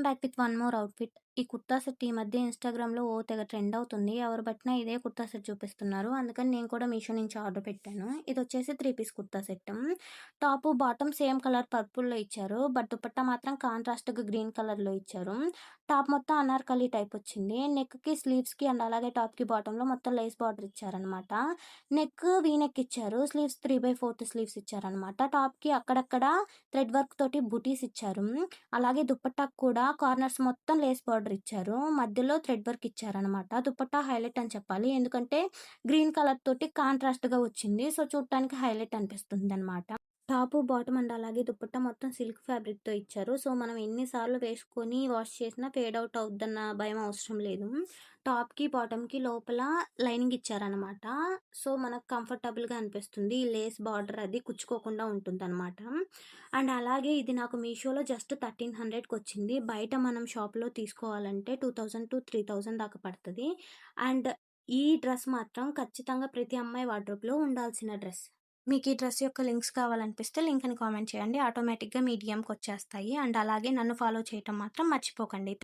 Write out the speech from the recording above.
Back with one more outfit. ఈ kurta set ఈ మధ్య ఇన్‌స్టాగ్రామ్‌లో తెగ ట్రెండ్ అవుతుంది. ఎవరు పట్టినా ఇదే కుర్తా సెట్ చూపిస్తున్నారు. అందుకని నేను కూడా మీషో నుంచి ఆర్డర్ పెట్టాను. ఇదొచ్చేసి 3 piece kurta set. Top, bottom same colour పర్పుల్‌లో ఇచ్చారు. బట్ దుపట్టా మాత్రం కాంట్రాస్ట్‌గా గ్రీన్ కలర్‌లో ఇచ్చారు. టాప్ మొత్తం అనార్కలి టైప్ వచ్చింది. నెక్‌కి, స్లీవ్స్‌కి అండ్ అలాగే టాప్‌కి, బాటమ్‌లో మొత్తం లేస్ బార్డర్ ఇచ్చారనమాట. నెక్ వీ నెక్ ఇచ్చారు. స్లీవ్స్ 3/4 స్లీవ్స్ ఇచ్చారనమాట. టాప్‌కి అక్కడక్కడ థ్రెడ్ వర్క్ తోటి బుటీస్ ఇచ్చారు. అలాగే దుపట్టాకు కూడా కార్నర్స్ మొత్తం లేస్ బార్డర్ ఇచ్చారు. మధ్యలో థ్రెడ్ వర్క్ ఇచ్చారనమాట. దుపట్టా హైలైట్ అని చెప్పాలి. ఎందుకంటే గ్రీన్ కలర్ తోటి కాంట్రాస్ట్‌గా వచ్చింది. సో, చూడటానికి హైలైట్ అనిపిస్తుందనమాట. టాపు, బాటమ్ అండ్ అలాగే దుపట్టా మొత్తం సిల్క్ ఫ్యాబ్రిక్‌తో ఇచ్చారు. సో, మనం ఎన్ని సార్లు వేసుకొని వాష్ చేసినా ఫేడ్ అవుట్ అవుద్దన్న భయం అవసరం లేదు. టాప్‌కి, బాటమ్‌కి లోపల లైనింగ్ ఇచ్చారనమాట. సో, మనకు కంఫర్టబుల్‌గా అనిపిస్తుంది. ఈ లేస్ బార్డర్ అది కుచ్చుకోకుండా ఉంటుందనమాట. అండ్ అలాగే ఇది నాకు మీషోలో జస్ట్ 1300కి వచ్చింది. బయట మనం షాప్‌లో తీసుకోవాలంటే 2000-3000 దాకా పడతది. అండ్ ఈ డ్రెస్ మాత్రం ఖచ్చితంగా ప్రతి అమ్మాయి వార్డ్రోబ్‌లో ఉండాల్సిన డ్రెస్. మీకు ఈ డ్రెస్ యొక్క లింక్స్ కావాలనిపిస్తే లింక్ అని కామెంట్ చేయండి. ఆటోమేటిక్‌గా మీ డీఎంకొచ్చేస్తాయి. అండ్ అలాగే నన్ను ఫాలో చేయటం మాత్రం మర్చిపోకండి.